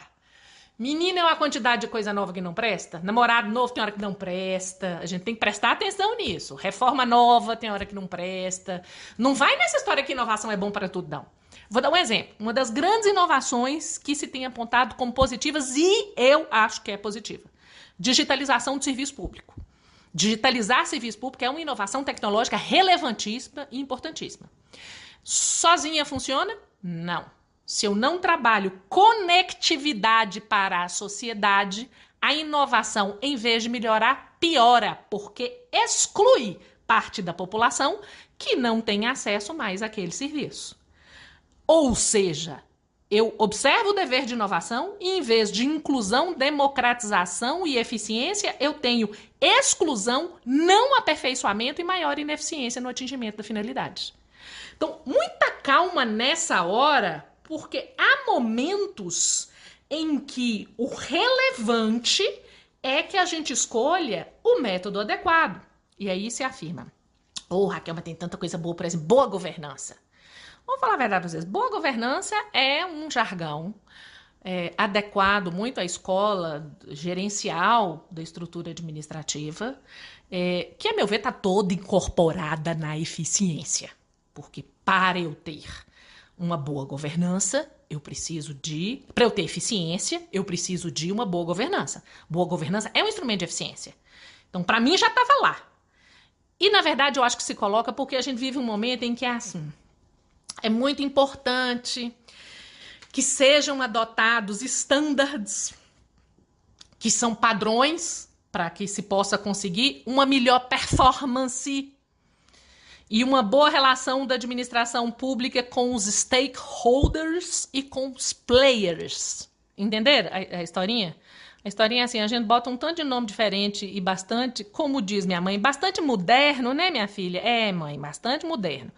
Menina, é uma quantidade de coisa nova que não presta. Namorado novo tem hora que não presta. A gente tem que prestar atenção nisso. Reforma nova tem hora que não presta. Não vai nessa história que inovação é bom para tudo, não. Vou dar um exemplo. Uma das grandes inovações que se tem apontado como positivas, e eu acho que é positiva. Digitalização do serviço público. Digitalizar serviço público é uma inovação tecnológica relevantíssima e importantíssima. Sozinha funciona? Não. Se eu não trabalho conectividade para a sociedade, a inovação, em vez de melhorar, piora, porque exclui parte da população que não tem acesso mais àquele serviço. Ou seja, eu observo o dever de inovação e, em vez de inclusão, democratização e eficiência, eu tenho exclusão, não aperfeiçoamento e maior ineficiência no atingimento da finalidade. Então, muita calma nessa hora, porque há momentos em que o relevante é que a gente escolha o método adequado. E aí se afirma, Raquel, mas tem tanta coisa boa, por exemplo, boa governança. Vou falar a verdade para vocês, boa governança é um jargão adequado muito à escola gerencial da estrutura administrativa, que, a meu ver, está toda incorporada na eficiência. Porque para eu ter uma boa governança, para eu ter eficiência, eu preciso de uma boa governança. Boa governança é um instrumento de eficiência. Então, para mim, já estava lá. E, na verdade, eu acho que se coloca porque a gente vive um momento em que é muito importante que sejam adotados estándares, que são padrões, para que se possa conseguir uma melhor performance e uma boa relação da administração pública com os stakeholders e com os players. Entenderam a historinha? A historinha é assim, a gente bota um tanto de nome diferente e bastante, como diz minha mãe, bastante moderno, né, minha filha? Mãe, bastante moderno.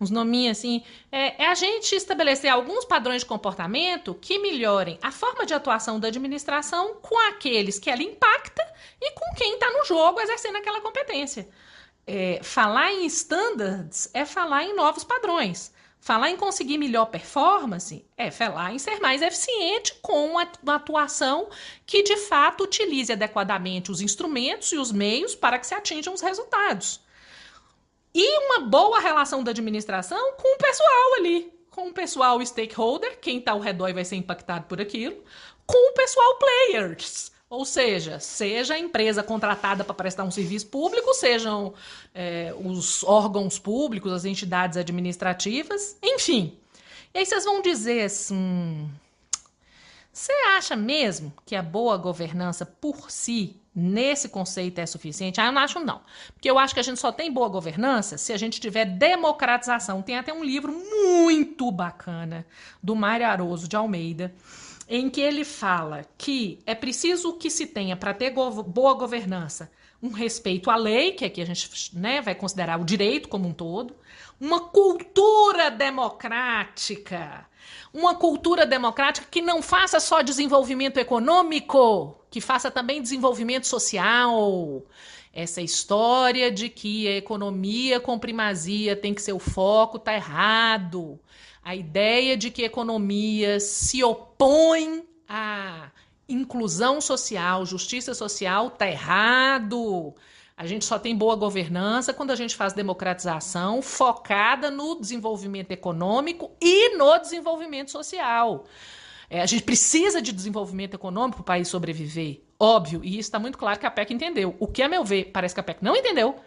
Uns nominhos assim. É a gente estabelecer alguns padrões de comportamento que melhorem a forma de atuação da administração com aqueles que ela impacta e com quem está no jogo exercendo aquela competência. Falar em standards é falar em novos padrões. Falar em conseguir melhor performance é falar em ser mais eficiente com uma atuação que, de fato, utilize adequadamente os instrumentos e os meios para que se atinjam os resultados. E uma boa relação da administração com o pessoal ali, com o pessoal stakeholder, quem está ao redor e vai ser impactado por aquilo, com o pessoal players. Ou seja a empresa contratada para prestar um serviço público, sejam os órgãos públicos, as entidades administrativas, enfim. E aí vocês vão dizer assim, você acha mesmo que a boa governança por si, nesse conceito, é suficiente? Eu não acho não. Porque eu acho que a gente só tem boa governança se a gente tiver democratização. Tem até um livro muito bacana do Mário Aroso de Almeida, em que ele fala que é preciso que se tenha para ter boa governança um respeito à lei, que aqui a gente vai considerar o direito como um todo, uma cultura democrática que não faça só desenvolvimento econômico, que faça também desenvolvimento social. Essa história de que a economia com primazia tem que ser o foco está errado. A ideia de que a economia se opõe à inclusão social, justiça social, está errado. A gente só tem boa governança quando a gente faz democratização focada no desenvolvimento econômico e no desenvolvimento social. A gente precisa de desenvolvimento econômico para o país sobreviver, óbvio, e isso está muito claro que a PEC entendeu. O que, a meu ver, parece que a PEC não entendeu,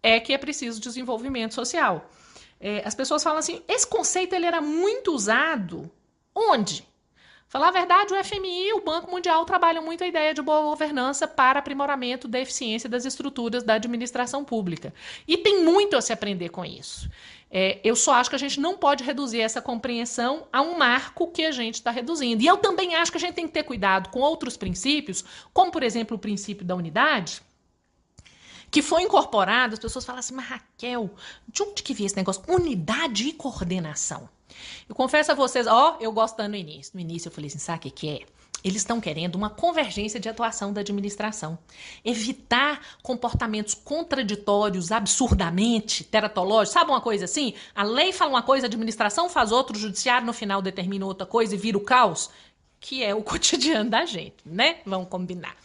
é que é preciso desenvolvimento social. As pessoas falam assim, esse conceito ele era muito usado onde? Falar a verdade, o FMI e o Banco Mundial trabalham muito a ideia de boa governança para aprimoramento da eficiência das estruturas da administração pública. E tem muito a se aprender com isso. Eu só acho que a gente não pode reduzir essa compreensão a um marco que a gente está reduzindo. E eu também acho que a gente tem que ter cuidado com outros princípios, como, por exemplo, o princípio da unidade, que foi incorporado. As pessoas falam assim, mas Raquel, de onde que veio esse negócio? Unidade e coordenação. Eu confesso a vocês, eu gostando no início. No início eu falei assim, sabe o que é? Eles estão querendo uma convergência de atuação da administração. Evitar comportamentos contraditórios, absurdamente teratológicos. Sabe uma coisa assim? A lei fala uma coisa, a administração faz outra, o judiciário no final determina outra coisa e vira o caos, que é o cotidiano da gente, né? Vamos combinar.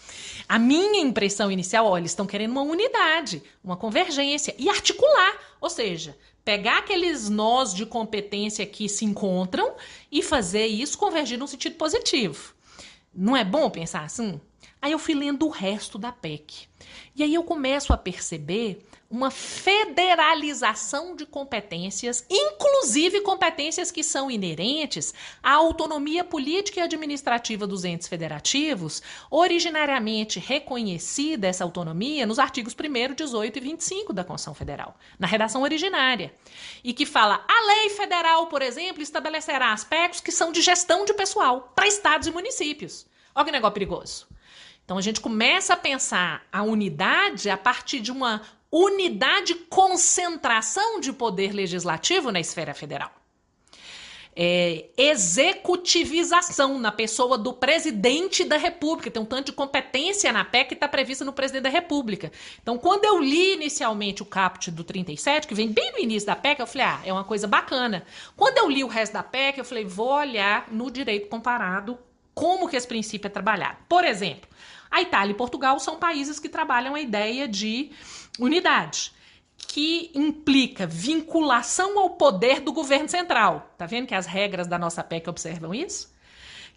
A minha impressão inicial, eles estão querendo uma unidade, uma convergência e articular, ou seja, pegar aqueles nós de competência que se encontram e fazer isso convergir num sentido positivo. Não é bom pensar assim? Aí eu fui lendo o resto da PEC. E aí eu começo a perceber uma federalização de competências, inclusive competências que são inerentes à autonomia política e administrativa dos entes federativos, originariamente reconhecida essa autonomia nos artigos 1º, 18 e 25 da Constituição Federal, na redação originária, e que fala, a lei federal, por exemplo, estabelecerá aspectos que são de gestão de pessoal para estados e municípios. Olha que negócio perigoso. Então a gente começa a pensar a unidade a partir de uma unidade concentração de poder legislativo na esfera federal. Executivização na pessoa do presidente da República. Tem um tanto de competência na PEC que está prevista no presidente da República. Então, quando eu li inicialmente o caput do 37, que vem bem no início da PEC, eu falei, é uma coisa bacana. Quando eu li o resto da PEC, eu falei, vou olhar no direito comparado como que esse princípio é trabalhado. Por exemplo, a Itália e Portugal são países que trabalham a ideia de unidade, que implica vinculação ao poder do governo central. Tá vendo que as regras da nossa PEC observam isso?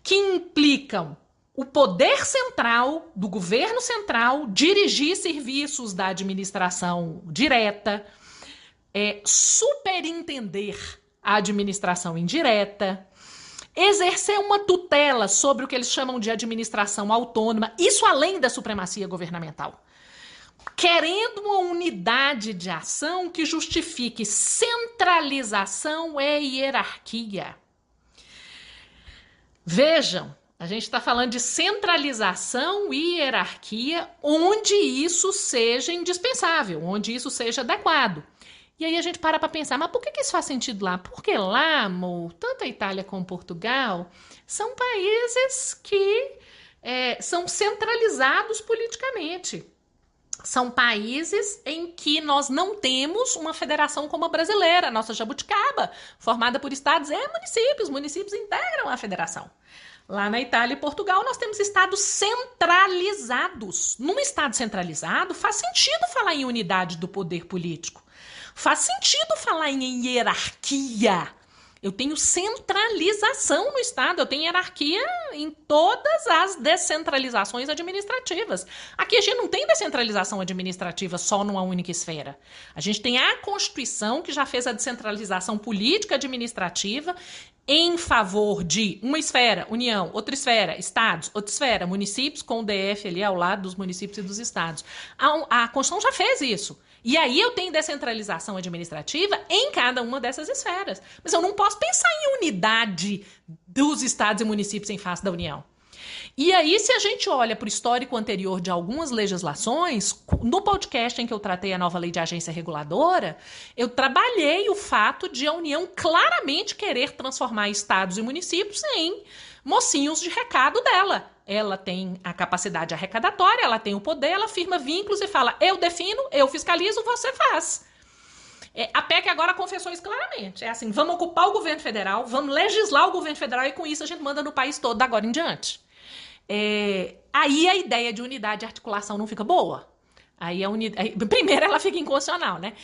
Que implicam o poder central, do governo central, dirigir serviços da administração direta, superintender a administração indireta, exercer uma tutela sobre o que eles chamam de administração autônoma, isso além da supremacia governamental. Querendo uma unidade de ação que justifique centralização e hierarquia. Vejam, a gente está falando de centralização e hierarquia onde isso seja indispensável, onde isso seja adequado. E aí a gente para pensar, mas por que isso faz sentido lá? Porque lá, amor, tanto a Itália como Portugal são países que são centralizados politicamente. São países em que nós não temos uma federação como a brasileira, a nossa jabuticaba, formada por estados e municípios. Municípios integram a federação. Lá na Itália e Portugal nós temos estados centralizados. Num estado centralizado faz sentido falar em unidade do poder político. Faz sentido falar em hierarquia. Eu tenho centralização no Estado, eu tenho hierarquia em todas as descentralizações administrativas. Aqui a gente não tem descentralização administrativa só numa única esfera. A gente tem a Constituição, que já fez a descentralização política administrativa em favor de uma esfera, União, outra esfera, Estados, outra esfera, municípios, com o DF ali ao lado dos municípios e dos Estados. A Constituição já fez isso. E aí eu tenho descentralização administrativa em cada uma dessas esferas. Mas eu não posso pensar em unidade dos estados e municípios em face da União. E aí, se a gente olha para o histórico anterior de algumas legislações, no podcast em que eu tratei a nova lei de agência reguladora, eu trabalhei o fato de a União claramente querer transformar estados e municípios em mocinhos de recado dela. Ela tem a capacidade arrecadatória, ela tem o poder, ela firma vínculos e fala, eu defino, eu fiscalizo, você faz. A PEC agora confessou isso claramente. É assim, vamos ocupar o governo federal, vamos legislar o governo federal e com isso a gente manda no país todo, da agora em diante. Aí a ideia de unidade e articulação não fica boa. Primeiro ela fica inconstitucional, né?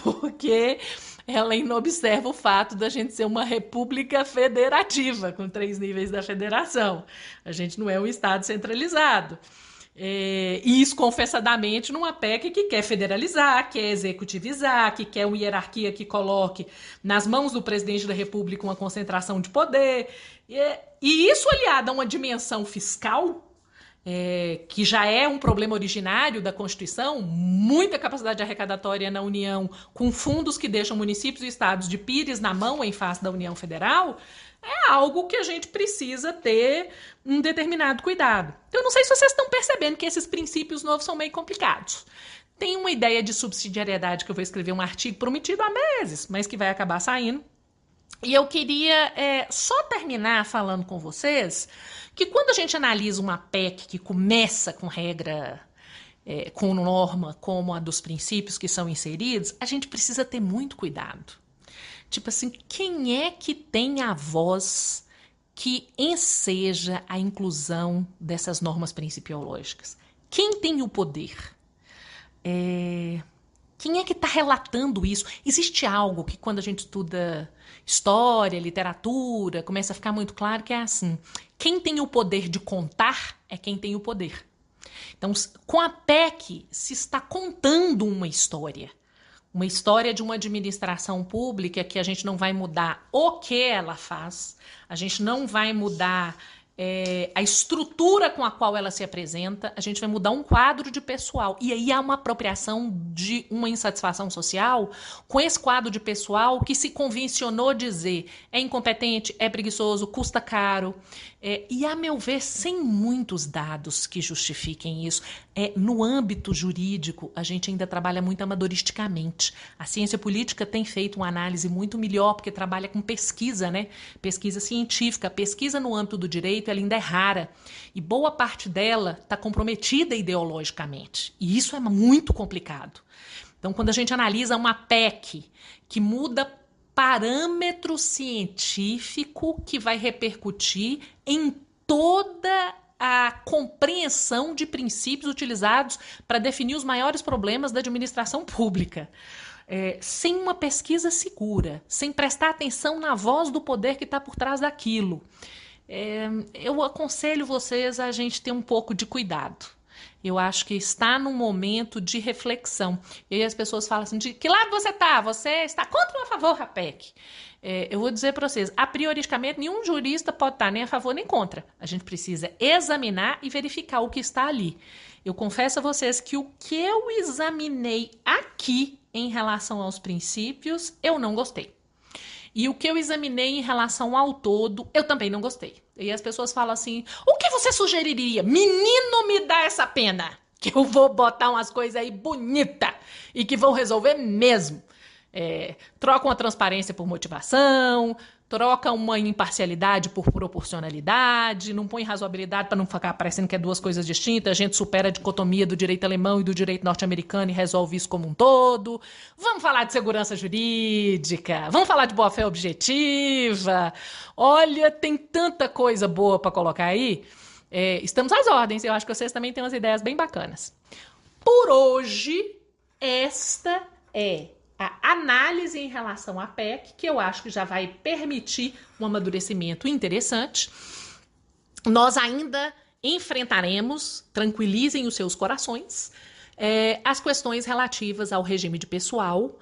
Porque ela inobserva o fato da gente ser uma república federativa, com 3 níveis da federação. A gente não é um estado centralizado. E isso confessadamente numa PEC que quer federalizar, quer executivizar, que quer uma hierarquia que coloque nas mãos do presidente da República uma concentração de poder. E isso aliado a uma dimensão fiscal, que já é um problema originário da Constituição, muita capacidade arrecadatória na União, com fundos que deixam municípios e estados de pires na mão em face da União Federal, é algo que a gente precisa ter um determinado cuidado. Eu não sei se vocês estão percebendo que esses princípios novos são meio complicados. Tem uma ideia de subsidiariedade que eu vou escrever um artigo prometido há meses, mas que vai acabar saindo. E eu queria só terminar falando com vocês que quando a gente analisa uma PEC que começa com regra, com norma como a dos princípios que são inseridos, a gente precisa ter muito cuidado. Tipo assim, quem é que tem a voz que enseja a inclusão dessas normas principiológicas? Quem tem o poder? Quem é que está relatando isso? Existe algo que quando a gente estuda história, literatura, começa a ficar muito claro que é assim. Quem tem o poder de contar é quem tem o poder. Então, com a PEC, se está contando uma história de uma administração pública que a gente não vai mudar o que ela faz, a gente não vai mudar a estrutura com a qual ela se apresenta, a gente vai mudar um quadro de pessoal. E aí há uma apropriação de uma insatisfação social com esse quadro de pessoal que se convencionou dizer é incompetente, é preguiçoso, custa caro. E, a meu ver, sem muitos dados que justifiquem isso. No âmbito jurídico, a gente ainda trabalha muito amadoristicamente. A ciência política tem feito uma análise muito melhor, porque trabalha com pesquisa, né? Pesquisa científica. A pesquisa no âmbito do direito, ela ainda é rara. E boa parte dela está comprometida ideologicamente. E isso é muito complicado. Então, quando a gente analisa uma PEC que muda parâmetro científico que vai repercutir em toda a compreensão de princípios utilizados para definir os maiores problemas da administração pública. Sem uma pesquisa segura, sem prestar atenção na voz do poder que está por trás daquilo. Eu aconselho vocês a gente ter um pouco de cuidado. Eu acho que está num momento de reflexão. E aí as pessoas falam assim, de que lado você está? Você está contra ou a favor da PEC? Eu vou dizer para vocês, a prioristicamente, nenhum jurista pode estar nem a favor nem contra. A gente precisa examinar e verificar o que está ali. Eu confesso a vocês que o que eu examinei aqui em relação aos princípios, eu não gostei. E o que eu examinei em relação ao todo, eu também não gostei. E as pessoas falam assim, o que você sugeriria? Menino, me dá essa pena, que eu vou botar umas coisas aí bonitas e que vão resolver mesmo. Troca uma transparência por motivação, troca uma imparcialidade por proporcionalidade, não põe razoabilidade para não ficar parecendo que é duas coisas distintas, a gente supera a dicotomia do direito alemão e do direito norte-americano e resolve isso como um todo. Vamos falar de segurança jurídica, vamos falar de boa-fé objetiva. Olha, tem tanta coisa boa para colocar aí. Estamos às ordens, eu acho que vocês também têm umas ideias bem bacanas. Por hoje, esta é a análise em relação à PEC, que eu acho que já vai permitir um amadurecimento interessante. Nós ainda enfrentaremos, tranquilizem os seus corações, as questões relativas ao regime de pessoal,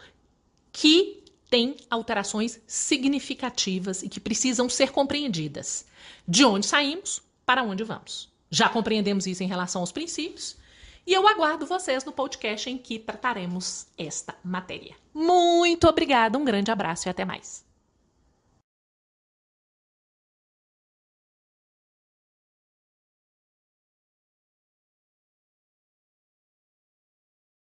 que tem alterações significativas e que precisam ser compreendidas. De onde saímos, para onde vamos. Já compreendemos isso em relação aos princípios, e eu aguardo vocês no podcast em que trataremos esta matéria. Muito obrigada, um grande abraço e até mais.